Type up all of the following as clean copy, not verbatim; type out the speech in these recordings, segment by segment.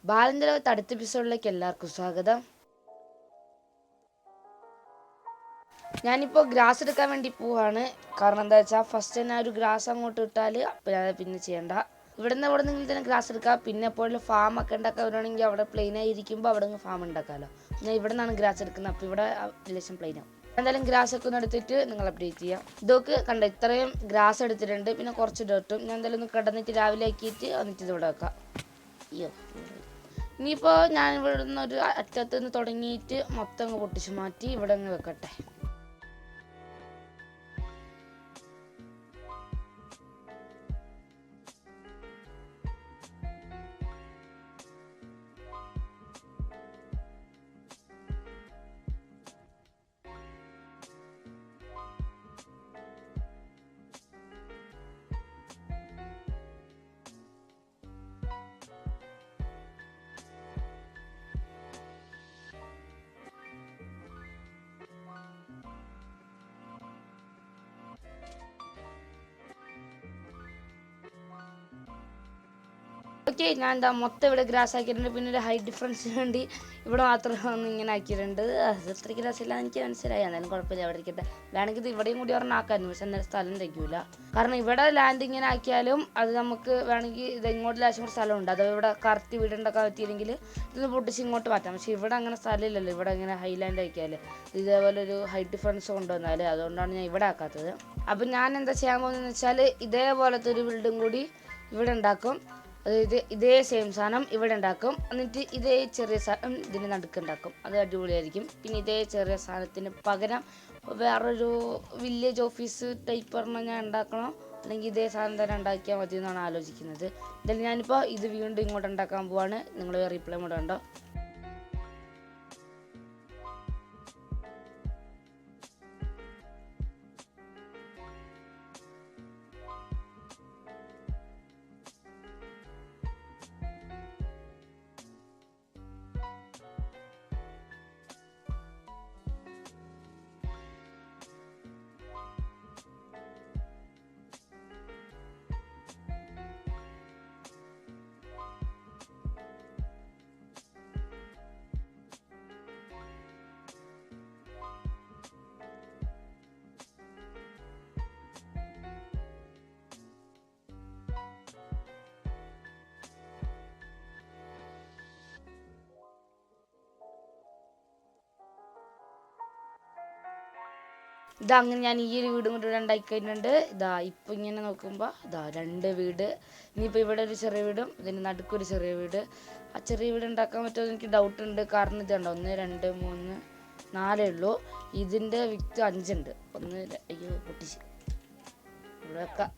ബാലന്റെ ലോകത്ത് അടുത്ത എപ്പിസോഡിലേക്ക് എല്ലാവർക്കും സ്വാഗതം. ഞാനിപ്പോൾ ഗ്രാസ് എടുക്കാൻ വേണ്ടി പോവാണ്. കാരണം എന്താ വെച്ചാൽ ഫസ്റ്റ് തന്നെ ഒരു ഗ്രാസ് അങ്ങോട്ട് ഇട്ടാൽ പിന്നെ ചെയ്യണ്ട. ഇവിടെ നിന്ന് തന്നെ ഗ്രാസ് എടുക്കാം. പിന്നെ എപ്പോഴും ഫാം ഒക്കെ ഉണ്ടാക്കാൻ വരുവാണെങ്കിൽ അവിടെ പ്ലെയിനായി ഇരിക്കുമ്പോൾ അവിടെ നിന്ന് ഫാം ഉണ്ടാക്കാമല്ലോ. ഞാൻ ഇവിടെ നിന്നാണ് ഗ്രാസ് എടുക്കുന്നത്. അപ്പോൾ ഇവിടെ ലക്ഷം പ്ലെയിനാവും. എന്തായാലും ഗ്രാസ് ഒക്കെ ഒന്ന് എടുത്തിട്ട് നിങ്ങൾ അപ്ഡേറ്റ് ചെയ്യാം. ഇതൊക്കെ കണ്ട ഇത്രയും ഗ്രാസ് എടുത്തിട്ടുണ്ട്. പിന്നെ കുറച്ച് ഡേർട്ടും. ഞാൻ എന്തായാലും ഒന്ന് കിടന്നിട്ട് രാവിലെ ആക്കിയിട്ട് വന്നിട്ട് ഇതിവിടെ വെക്കാം. അയ്യോ, ഇനിയിപ്പോൾ ഞാൻ ഇവിടെ നിന്ന് ഒരു അറ്റത്ത് നിന്ന് തുടങ്ങിയിട്ട് മൊത്തം അങ്ങ് പൊട്ടിച്ച് മാറ്റി ഇവിടെ അങ്ങ് വെക്കട്ടെ. ഓക്കെ, ഞാൻ എന്താ മൊത്തം ഇവിടെ ഗ്രാസ് ആക്കിയിട്ടുണ്ട്. പിന്നെ ഒരു ഹൈറ്റ് ഡിഫറൻസിന് വേണ്ടി ഇവിടെ മാത്രം ഒന്ന് ഇങ്ങനെ ആക്കിയിട്ടുണ്ട്. അത് എത്ര ഗ്രാസ് ഇല്ല എനിക്ക് മനസ്സിലായി. എന്നാലും കുഴപ്പമില്ല, അവിടെ ഇരിക്കട്ടെ. വേണമെങ്കിൽ ഇത് ഇവിടെയും കൂടി ഒരെണ്ണം ആക്കാമായിരുന്നു, പക്ഷെ എന്നാലും സ്ഥലം തികയൂല. കാരണം ഇവിടെ ലാൻഡ് ഇങ്ങനെ ആക്കിയാലും അത് നമുക്ക് വേണമെങ്കിൽ ഇത് ഇങ്ങോട്ട് ലാശം കൂടി സ്ഥലമുണ്ട്. അത് ഇവിടെ കറക്റ്റ് വീടുണ്ടാക്കാൻ പറ്റിയില്ലെങ്കിൽ ഇതൊന്ന് പൊട്ടിച്ച് ഇങ്ങോട്ട് മാറ്റാം. പക്ഷെ ഇവിടെ അങ്ങനെ സ്ഥലമില്ലല്ലോ. ഇവിടെ ഇങ്ങനെ ഹൈലാൻഡ് ആക്കിയാൽ ഇതേപോലെ ഒരു ഹൈറ്റ് ഡിഫറൻസ് കൊണ്ടുവന്നാൽ അതുകൊണ്ടാണ് ഞാൻ ഇവിടെ ആക്കാത്തത്. അപ്പം ഞാൻ എന്താ ചെയ്യാൻ പോകുന്നതെന്ന് വെച്ചാൽ ഇതേപോലത്തെ ഒരു ബിൽഡിംഗ് കൂടി ഇവിടെ ഉണ്ടാക്കും. അതായത് ഇതേ സെയിം സാധനം ഇവിടെ ഉണ്ടാക്കും. എന്നിട്ട് ഇതേ ചെറിയ സാധനം ഇതിന് നടുക്കുണ്ടാക്കും. അത് അടിപൊളിയായിരിക്കും. പിന്നെ ഇതേ ചെറിയ സാധനത്തിന് പകരം വേറൊരു വില്ലേജ് ഓഫീസ് ടൈപ്പ് പറഞ്ഞാൽ ഞാൻ ഉണ്ടാക്കണോ, അല്ലെങ്കിൽ ഇതേ സാധനം തന്നെ ഉണ്ടാക്കിയാൽ മതി എന്നാണ് ആലോചിക്കുന്നത്. എന്തായാലും ഞാനിപ്പോൾ ഇത് വീണ്ടും ഇങ്ങോട്ട് ഉണ്ടാക്കാൻ പോവാണ്. നിങ്ങൾ റീപ്ലൈ കൂടെ ഉണ്ടോ? ഇതാ അങ്ങനെ ഞാൻ ഈ ഒരു വീടും കൂടി ഇവിടെ ഉണ്ടാക്കി കഴിഞ്ഞിട്ടുണ്ട്. ഇതാ ഇപ്പം ഇങ്ങനെ നോക്കുമ്പോൾ ഇതാ 2 വീട്. ഇനിയിപ്പോൾ ഇവിടെ ഒരു ചെറിയ വീടും ഇതിന് നടുക്കൊരു ചെറിയ വീട്. ആ ചെറിയ വീട് ഉണ്ടാക്കാൻ പറ്റുമോ എനിക്ക് ഡൗട്ട് ഉണ്ട്. കാരണം ഇതുണ്ടോ 1 2 3 4 ഉള്ളൂ. ഇതിൻ്റെ വിത്ത് 5 ഉണ്ട്. അയ്യോ പൊട്ടിച്ച് ഇവിടെ വെക്കാം.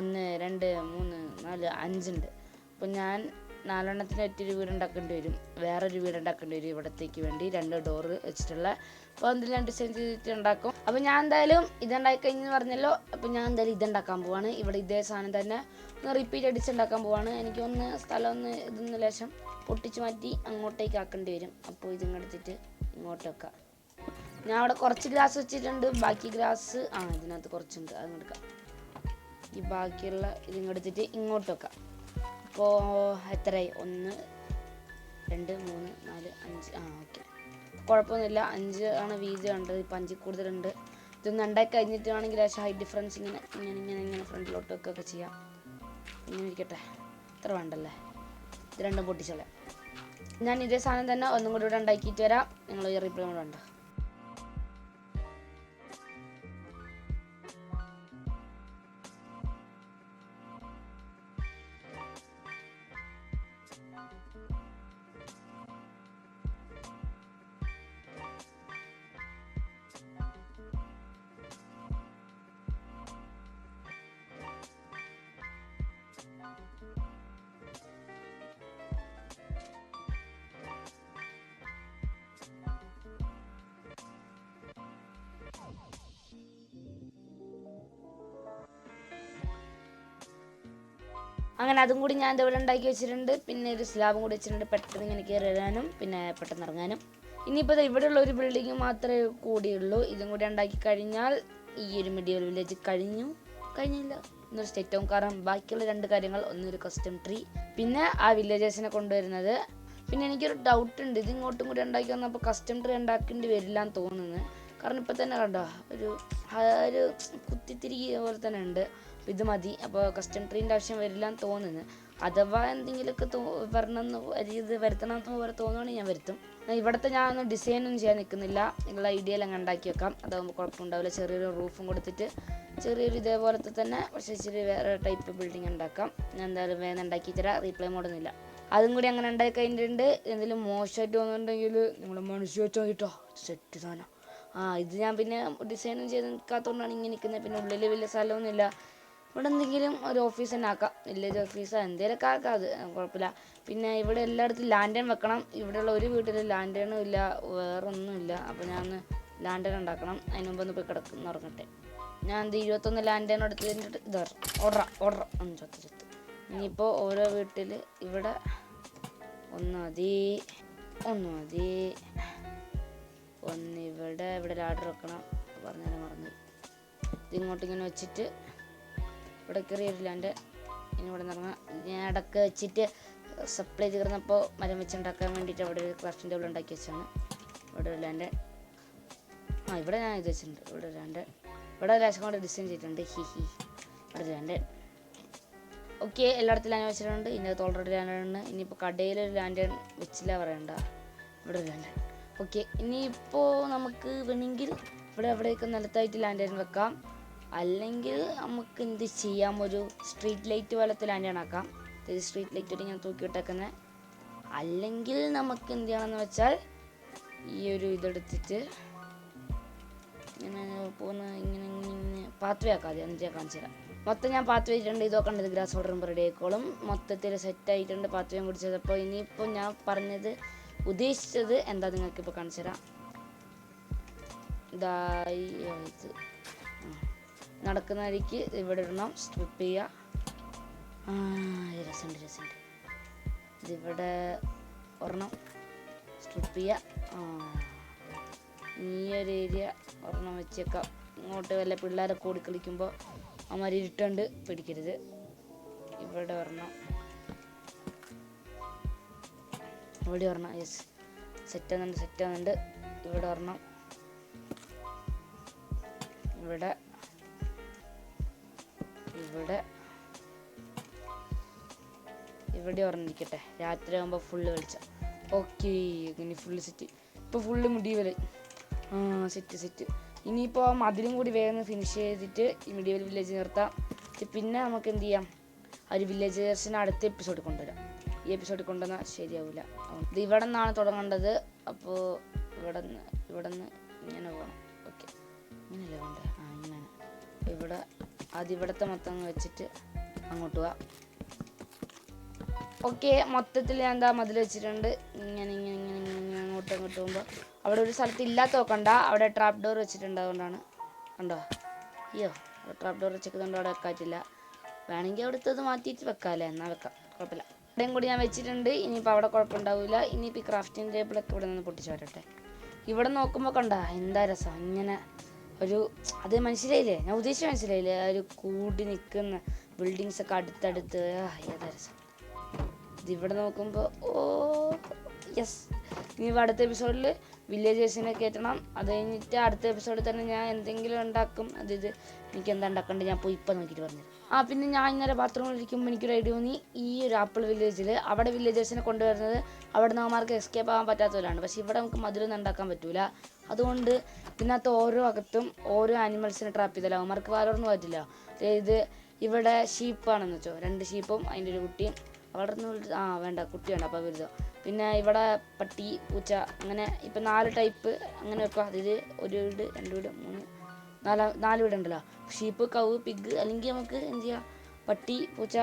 1 2 3 4 5 ഉണ്ട്. അപ്പം ഞാൻ 4എണ്ണത്തിന് ഒറ്റൊരു വീട് ഉണ്ടാക്കേണ്ടി വരും. വേറൊരു വീട് ഉണ്ടാക്കേണ്ടി വരും ഇവിടത്തേക്ക് വേണ്ടി. 2 ഡോറ് വെച്ചിട്ടുള്ള. അപ്പോൾ അതിൽ 2 ഡിസൈൻ ചെയ്തിട്ട് ഉണ്ടാക്കും. അപ്പോൾ ഞാൻ എന്തായാലും ഇതുണ്ടാക്കി കഴിഞ്ഞെന്ന് പറഞ്ഞല്ലോ. അപ്പോൾ ഞാൻ എന്തായാലും ഇതുണ്ടാക്കാൻ പോവാണ്. ഇവിടെ ഇതേ സാധനം തന്നെ ഒന്ന് റിപ്പീറ്റ് അടിച്ചുണ്ടാക്കാൻ പോവാണ്. എനിക്കൊന്ന് സ്ഥലം ഇതൊന്ന് ലേശം പൊട്ടിച്ച് മാറ്റി അങ്ങോട്ടേക്ക് ആക്കേണ്ടി വരും. അപ്പോൾ ഇതിങ്ങെടുത്തിട്ട് ഇങ്ങോട്ട് വെക്കാം. ഞാൻ അവിടെ കുറച്ച് ഗ്രാസ് വെച്ചിട്ടുണ്ട്. ബാക്കി ഗ്രാസ് ഇതിനകത്ത് കുറച്ചുണ്ട്, അതെടുക്കാം. ഈ ബാക്കിയുള്ള ഇതിങ്ങെടുത്തിട്ട് ഇങ്ങോട്ട് വെക്കാം. അപ്പോൾ എത്രയായി? 1 2 3 4 5 ഓക്കെ, കുഴപ്പമൊന്നുമില്ല. 5 ആണ് വീതി കണ്ടത്. ഇപ്പം 5 കൂടുതലുണ്ട്. ഇതൊന്ന് ഉണ്ടാക്കി കഴിഞ്ഞിട്ട് വേണമെങ്കിൽ ലേശം ഹൈറ്റ് ഡിഫറൻസ് ഇങ്ങനെ ഫ്രണ്ടിലോട്ട് വെക്കുകയൊക്കെ ചെയ്യാം. ഇങ്ങനെ ഇരിക്കട്ടെ, ഇത്ര വേണ്ടല്ലേ. ഇത് രണ്ടും പൊട്ടിച്ചോളാം. ഞാൻ ഇതേ സാധനം തന്നെ ഒന്നും കൂടി ഇവിടെ ഉണ്ടാക്കിയിട്ട് വരാം. നിങ്ങൾ റീപ്ലൈ കൂടെ ഉണ്ടോ? അങ്ങനെ അതും കൂടി ഞാൻ ഇവിടെ ഉണ്ടാക്കി വെച്ചിട്ടുണ്ട്. പിന്നെ ഒരു സ്ലാബും കൂടി വെച്ചിട്ടുണ്ട്, പെട്ടെന്ന് ഇങ്ങനെ കയറി വരാനും പിന്നെ പെട്ടെന്ന് ഇറങ്ങാനും. ഇനിയിപ്പോൾ ഇവിടെയുള്ള ഒരു ബിൽഡിങ് മാത്രമേ കൂടിയുള്ളൂ. ഇതും കൂടി ഉണ്ടാക്കി കഴിഞ്ഞാൽ ഈ ഒരു മിഡിയൽ വില്ലേജ് കഴിഞ്ഞില്ല. ഒന്നൊരു സ്റ്റേറ്റ് ആവും. കാരണം ബാക്കിയുള്ള 2 കാര്യങ്ങൾ, ഒന്നൊരു കസ്റ്റം ട്രീ, പിന്നെ ആ വില്ലേജേഴ്സിനെ കൊണ്ടുവരുന്നത്. പിന്നെ എനിക്കൊരു ഡൗട്ട് ഉണ്ട്, ഇത് ഇങ്ങോട്ടും കൂടി ഉണ്ടാക്കി വന്നപ്പോൾ കസ്റ്റം ട്രീ ഉണ്ടാക്കേണ്ടി വരില്ല എന്ന് തോന്നുന്നു. കാരണം ഇപ്പം തന്നെ കണ്ടോ ഒരു കുത്തിത്തിരികെ പോലെ തന്നെ ഉണ്ട്. അപ്പോൾ ഇത് മതി. അപ്പോൾ കസ്റ്റം ട്രീൻ്റെ ആവശ്യം വരില്ല എന്ന് തോന്നുന്നു. അഥവാ എന്തെങ്കിലുമൊക്കെ വരുത്തണമെന്ന് പോലെ തോന്നുകയാണെങ്കിൽ ഞാൻ വരുത്തും. ഇവിടുത്തെ ഞാനൊന്നും ഡിസൈനൊന്നും ചെയ്യാൻ നിൽക്കുന്നില്ല. നിങ്ങളുടെ ഐഡിയയിൽ അങ്ങ് ഉണ്ടാക്കി വെക്കാം. അതാകുമ്പോൾ കുഴപ്പമുണ്ടാവില്ല. ചെറിയൊരു റൂഫും കൊടുത്തിട്ട് ചെറിയൊരു ഇതേപോലത്തെ തന്നെ പക്ഷേ ഇച്ചിരി വേറെ ടൈപ്പ് ബിൽഡിംഗ് ഉണ്ടാക്കാം. ഞാൻ എന്തായാലും വേഗം ഉണ്ടാക്കി തരാം. റീപ്ലൈ മോഡൊന്നുമില്ല. അതും കൂടി അങ്ങനെ ഉണ്ടാക്കി കഴിഞ്ഞിട്ടുണ്ട്. എന്തെങ്കിലും മോശമായിട്ട് വന്നിട്ടുണ്ടെങ്കിൽ നിങ്ങൾ മനസ്സിൽ വെച്ചാൽ കിട്ടോ സെറ്റ് സാധനം. ഇത് ഞാൻ പിന്നെ ഡിസൈനും ചെയ്ത് നിൽക്കാത്തതുകൊണ്ടാണ് ഇങ്ങനെ നിൽക്കുന്നത്. പിന്നെ ഉള്ളിൽ വലിയ സ്ഥലമൊന്നുമില്ല. ഇവിടെ എന്തെങ്കിലും ഒരു ഓഫീസ് തന്നെ ആക്കാം. വില്ലേജ് ഓഫീസോ എന്തെങ്കിലുമൊക്കെ ആക്കാം. അത് കുഴപ്പമില്ല. പിന്നെ ഇവിടെ എല്ലായിടത്തും ലാൻഡേൺ വെക്കണം. ഇവിടെയുള്ള ഒരു വീട്ടിൽ ലാൻഡേണും ഇല്ല, വേറെ ഒന്നുമില്ല. അപ്പോൾ ഞാൻ ഒന്ന് ലാൻഡേൺ ഉണ്ടാക്കണം. അതിന് മുമ്പ് ഒന്ന് പോയി കിടക്കുന്ന ഉറങ്ങട്ടെ. ഞാൻ 21 ലാൻഡേൺ എടുത്തിട്ട് ഓർഡർ 5 ഇനിയിപ്പോൾ ഓരോ വീട്ടിൽ ഇവിടെ ഒന്ന് മതി. ഇവിടെ ലാഡർ വെക്കണം. പറഞ്ഞാലും മറന്നു. ഇതിങ്ങോട്ട് ഇങ്ങനെ വെച്ചിട്ട് ഇവിടെ കയറിയൊരു ലാൻഡ്. ഇനി ഇവിടെ നിറങ്ങാം. ഞാൻ ഇടയ്ക്ക് വെച്ചിട്ട് സപ്ലൈ തീർന്നപ്പോൾ മരം വെച്ചുണ്ടാക്കാൻ വേണ്ടിയിട്ട് അവിടെ ഒരു ക്രാഫ്റ്റിംഗ് ടേബിൾ ഉണ്ടാക്കി വെച്ചാണ്. ഇവിടെ ഒരു ലാൻഡ്. ഇവിടെ ഞാൻ ഇത് വെച്ചിട്ടുണ്ട്. ഇവിടെ ഒരു ലാൻഡ്. ഇവിടെ ലാശം കൊണ്ട് ഡിസൈൻ ചെയ്തിട്ടുണ്ട്. ഇവിടെ ഒരു ലാൻഡ്. ഓക്കെ, എല്ലായിടത്തും ലാൻഡ് വെച്ചിട്ടുണ്ട്. ഇതിനകത്ത് ഓൾറെഡി ലാൻഡ്. ഇനിയിപ്പോൾ കടയിലൊരു ലാൻഡ് വെച്ചില്ല പറയണ്ട. ഇവിടെ ഒരു ലാൻഡ്. ഓക്കെ, ഇനിയിപ്പോൾ നമുക്ക് വേണമെങ്കിൽ ഇവിടെ എവിടെയൊക്കെ നിലത്തായിട്ട് ലാൻഡ് വെക്കാം. അല്ലെങ്കിൽ നമുക്ക് എന്ത് ചെയ്യാം, ഒരു സ്ട്രീറ്റ് ലൈറ്റ് പോലത്തെ ലാൻഡ് ആക്കാം. ഇത് സ്ട്രീറ്റ് ലൈറ്റ് ഞാൻ തൂക്കിയിട്ടേക്കുന്നത്. അല്ലെങ്കിൽ നമുക്ക് എന്ത് ചെയ്യണമെന്ന് വെച്ചാൽ ഈ ഒരു ഇതെടുത്തിട്ട് ഇങ്ങനെ ഇങ്ങനെ പാത്ത് വേ ആക്കാം. അത് ഞാൻ കാണിച്ചു തരാം. മൊത്തം ഞാൻ പാത്ത് വെച്ചിട്ടുണ്ട്. ഇതൊക്കെ ഉണ്ട്. ഗ്രാസ് ഓർഡറും റെഡി ആയിക്കോളും. മൊത്തത്തിൽ സെറ്റായിട്ടുണ്ട്. പാത്ത് വേയും കുടിച്ചതപ്പോൾ ഇനിയിപ്പോൾ ഞാൻ പറഞ്ഞത് ഉദ്ദേശിച്ചത് എന്താ നിങ്ങൾക്കിപ്പോൾ കാണിച്ചു തരാം. ഇത് നടക്കുന്ന വഴിക്ക് ഇവിടെ ഇടണം. സ്ട്രിപ്പ് ചെയ്യുക. രസമുണ്ട്. ഇതിവിടെ ഒരെണ്ണം സ്ട്രിപ്പ് ചെയ്യുക. ഈ ഒരു ഏരിയ ഒരെണ്ണം വെച്ചേക്കാം. ഇങ്ങോട്ട് വല്ല പിള്ളേരൊക്കെ ഓടി കളിക്കുമ്പോൾ അമ്മമാരി ഇരുട്ടുണ്ട് പിടിക്കരുത്. ഇവിടെ ഒരെണ്ണം, ഇവിടെ ഒരെണ്ണം. യെസ്, സെറ്റാകുന്നുണ്ട്. ഇവിടെ ഒരെണ്ണം. ഇവിടെ ഒരെണ്ണം ഇരിക്കട്ടെ. രാത്രി ആകുമ്പോൾ ഫുള്ള് വെളിച്ചം. ഓക്കെ, ഇനി ഫുള്ള് സെറ്റ്. ഇപ്പോൾ ഫുള്ള് മുടിവൽ. സെറ്റ്. ഇനിയിപ്പോൾ മതിലും കൂടി വേഗം ഫിനിഷ് ചെയ്തിട്ട് ഈ മിഡീവൽ വില്ലേജ് നിർത്താം. പിന്നെ നമുക്ക് എന്ത് ചെയ്യാം, ഒരു വില്ലേജേഴ്സിന് അടുത്ത എപ്പിസോഡ് കൊണ്ടുവരാം. ഈ എപ്പിസോഡിൽ കൊണ്ടുവന്നാൽ ശരിയാവില്ല. ഇത് ഇവിടെ നിന്നാണ് തുടങ്ങേണ്ടത്. അപ്പോൾ ഇവിടെ നിന്ന് ഇങ്ങനെ പോകണം. ഓക്കെ, ഇങ്ങനെയല്ലേ വേണ്ടത്? ഇങ്ങനെയാണ്. ഇവിടെ ഇവിടുത്തെ മൊത്തം വെച്ചിട്ട് അങ്ങോട്ട് പോവാം. ഓക്കെ, മൊത്തത്തിൽ ഞാൻ എന്താ മതിൽ വെച്ചിട്ടുണ്ട്. ഇങ്ങനെ അങ്ങോട്ട് പോകുമ്പോൾ അവിടെ ഒരു സ്ഥലത്ത് ഇല്ലാത്ത നോക്കണ്ട. അവിടെ ട്രാപ്പ് ഡോർ വെച്ചിട്ടുണ്ട്. അതുകൊണ്ടാണ് കണ്ടോ. ട്രാപ്പ് ഡോർ വെച്ചേക്കുന്നതുകൊണ്ട് അവിടെ വെക്കാറ്റില്ല. വേണമെങ്കിൽ അവിടുത്തത് മാറ്റിയിട്ട് വെക്കാമല്ലേ? എന്നാൽ വെക്കാം, കുഴപ്പമില്ല. ഇവിടെയും കൂടി ഞാൻ വെച്ചിട്ടുണ്ട്. ഇനിയിപ്പോൾ അവിടെ കുഴപ്പമുണ്ടാവില്ല. ഇനിയിപ്പോൾ ഈ ക്രാഫ്റ്റിംഗ് ടേബിളൊക്കെ ഇവിടെ നിന്ന് പൊട്ടിച്ച് വരട്ടെ. ഇവിടെ നോക്കുമ്പോൾ കണ്ട എന്താ രസം. ഇങ്ങനെ ഒരു അത് മനസ്സിലായില്ലേ? ഞാൻ ഉദ്ദേശിച്ച് മനസ്സിലായില്ലേ? ഒരു കൂടി നിൽക്കുന്ന ബിൽഡിങ്സൊക്കെ അടുത്തടുത്ത്. ഏതാ രസം. ഇതിവിടെ നോക്കുമ്പോൾ യെസ്. ഇനി അടുത്ത എപ്പിസോഡിൽ വില്ലേജേഴ്സിനെ കയറ്റണം. അത് കഴിഞ്ഞിട്ട് അടുത്ത എപ്പിസോഡിൽ തന്നെ ഞാൻ എന്തെങ്കിലും ഉണ്ടാക്കും. അതായത് എനിക്ക് എന്താ ഉണ്ടാക്കേണ്ടത് ഞാൻ പോയി ഇപ്പം നോക്കിയിട്ട് പറഞ്ഞു. പിന്നെ ഞാൻ ഇന്നലെ ബാത്റൂമിൽ ഇരിക്കുമ്പോൾ എനിക്കൊരു ഐഡിയ തോന്നി. ഈ ഒരു ആപ്പിൾ വില്ലേജിൽ അവിടെ വില്ലേജേഴ്സിനെ കൊണ്ടുവരുന്നത് അവിടെ നിന്ന് അവന്മാർക്ക് എസ്കേപ്പ് ആകാൻ പറ്റാത്തവരാണ്. പക്ഷേ ഇവിടെ നമുക്ക് മധുരമൊന്നും ഉണ്ടാക്കാൻ പറ്റൂല. അതുകൊണ്ട് ഇതിനകത്ത് ഓരോ അകത്തും ഓരോ ആനിമൽസിനെ ട്രാപ്പ് ചെയ്തല്ലോ. അവന്മാർക്ക് വളർന്നു പറ്റില്ല. അതായത് ഇവിടെ ഷീപ്പാണെന്ന് വെച്ചോ, 2 ഷീപ്പും അതിൻ്റെ ഒരു കുട്ടിയും. വളർന്നു വേണ്ട, കുട്ടി വേണ്ട, അപ്പോൾ വലുതോ. പിന്നെ ഇവിടെ പട്ടി, പൂച്ച, അങ്ങനെ ഇപ്പം 4 ടൈപ്പ് അങ്ങനെ വെക്കുക. അതായത് 1 വീട്, 2 വീട്, 4 വീടുണ്ടല്ലോ. Sheep, curve, pig. അല്ലെങ്കിൽ നമുക്ക് എന്ത് ചെയ്യാം, പട്ടി, പൂച്ച,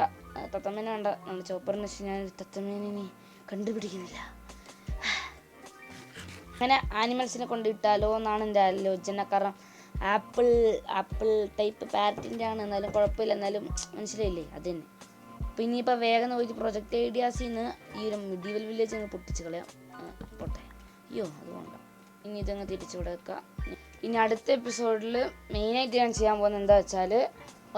തത്തമ്മേനെ വേണ്ട. നമ്മുടെ ചോപ്പറിന് വെച്ച് ഞാൻ തത്തമ്മേനെ കണ്ടുപിടിക്കുന്നില്ല. അങ്ങനെ ആനിമൽസിനെ കൊണ്ടിട്ടാലോ എന്നാണ് എൻ്റെ ആലോചന. കാരണം ആപ്പിൾ ടൈപ്പ് പാരറ്റിൻ്റെ ആണ്. എന്നാലും കുഴപ്പമില്ല. എന്നാലും മനസ്സിലായില്ലേ? അത് തന്നെ. അപ്പോൾ ഇനിയിപ്പോൾ വേഗം പോയിട്ട് പ്രൊജക്റ്റ് ഐഡിയാസിൽ നിന്ന് ഈ ഒരു മിഡീവൽ വില്ലേജ് അങ്ങ് പൊട്ടിച്ച് കളയാം. പോട്ടെ. അതുകൊണ്ട് ഇനി ഇതങ്ങ് തിരിച്ചു വിടക്കാം. ഇനി അടുത്ത എപ്പിസോഡിൽ മെയിനായിട്ട് ഞാൻ ചെയ്യാൻ പോകുന്നത് എന്താ വെച്ചാൽ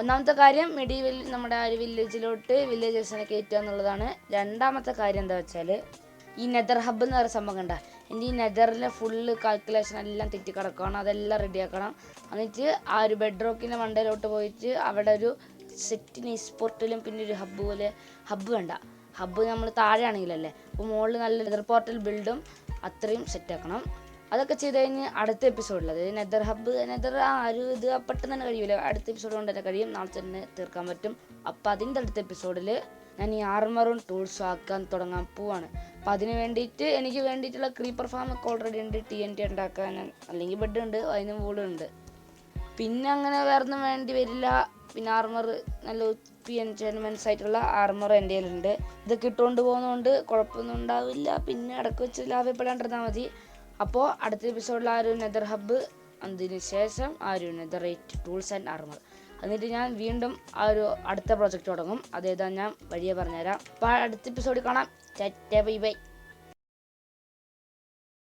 ഒന്നാമത്തെ കാര്യം മെഡീവൽ നമ്മുടെ ആ ഒരു വില്ലേജേഴ്സിനെ കയറ്റുക എന്നുള്ളതാണ്. രണ്ടാമത്തെ കാര്യം എന്താ വെച്ചാൽ ഈ നെതർ ഹബ്ബ് എന്ന് പറയുന്ന സംഭവം കണ്ട, എൻ്റെ ഈ നെതറിലെ ഫുള്ള് കാൽക്കുലേഷൻ എല്ലാം തെറ്റിക്കിടക്കുകയാണ്. അതെല്ലാം റെഡിയാക്കണം. എന്നിട്ട് ആ ഒരു ബെഡ് റോക്കിൻ്റെ മണ്ടയിലോട്ട് പോയിട്ട് അവിടെ ഒരു സെറ്റിന് സ്പോർട്ടിലും പിന്നെ ഒരു ഹബ്ബ് വേണ്ട, ഹബ്ബ് നമ്മൾ താഴെ ആണെങ്കിലല്ലേ, അപ്പോൾ മുകളിൽ നല്ല നെതർ പോർട്ടൽ ബിൽഡും അത്രയും സെറ്റാക്കണം. അതൊക്കെ ചെയ്ത് കഴിഞ്ഞ് അടുത്ത എപ്പിസോഡിൽ, അതായത് നെതർ ഇത് പെട്ടെന്ന് തന്നെ കഴിയില്ല, അടുത്ത എപ്പിസോഡ് കൊണ്ട് തന്നെ കഴിയും, നാളെ തന്നെ തീർക്കാൻ പറ്റും. അപ്പോൾ അതിൻ്റെ അടുത്ത എപ്പിസോഡിൽ ഞാൻ ഈ ആർമറും ടൂൾസും ആക്കാൻ തുടങ്ങാൻ പോവാണ്. അപ്പം അതിന് വേണ്ടിയിട്ട് എനിക്ക് വേണ്ടിയിട്ടുള്ള ക്രീപ്പർ ഫാം ഒക്കെ ഓൾറെഡി ഉണ്ട്, TNT ഉണ്ടാക്കാൻ, അല്ലെങ്കിൽ ബെഡ് ഉണ്ട്, അതിനും വൂളുണ്ട്. പിന്നെ അങ്ങനെ വേറൊന്നും വേണ്ടി വരില്ല. പിന്നെ ആർമർ നല്ല എൻചാൻമെൻറ്റ്സ് ആയിട്ടുള്ള ആർമർ എൻ്റെ കയ്യിലുണ്ട്. ഇതൊക്കെ ഇട്ടുകൊണ്ട് പോകുന്നതുകൊണ്ട് കുഴപ്പമൊന്നും ഉണ്ടാവില്ല. പിന്നെ ഇടയ്ക്ക് വെച്ച് ലാഭപ്പെടാണ്ടിരുന്നാൽ മതി. അപ്പോൾ അടുത്ത എപ്പിസോഡിൽ ആ ഒരു നെതർ ഹബ്ബ്, അതിന് ശേഷം ആ ഒരു നെതറേറ്റ് ടൂൾസ് ആൻഡ് ആർമർ, എന്നിട്ട് ഞാൻ വീണ്ടും ആ ഒരു അടുത്ത പ്രോജക്റ്റ് തുടങ്ങും. അതേതാ ഞാൻ വഴിയെ പറഞ്ഞുതരാം. അപ്പോൾ അടുത്ത എപ്പിസോഡിൽ കാണാം. Bye bye.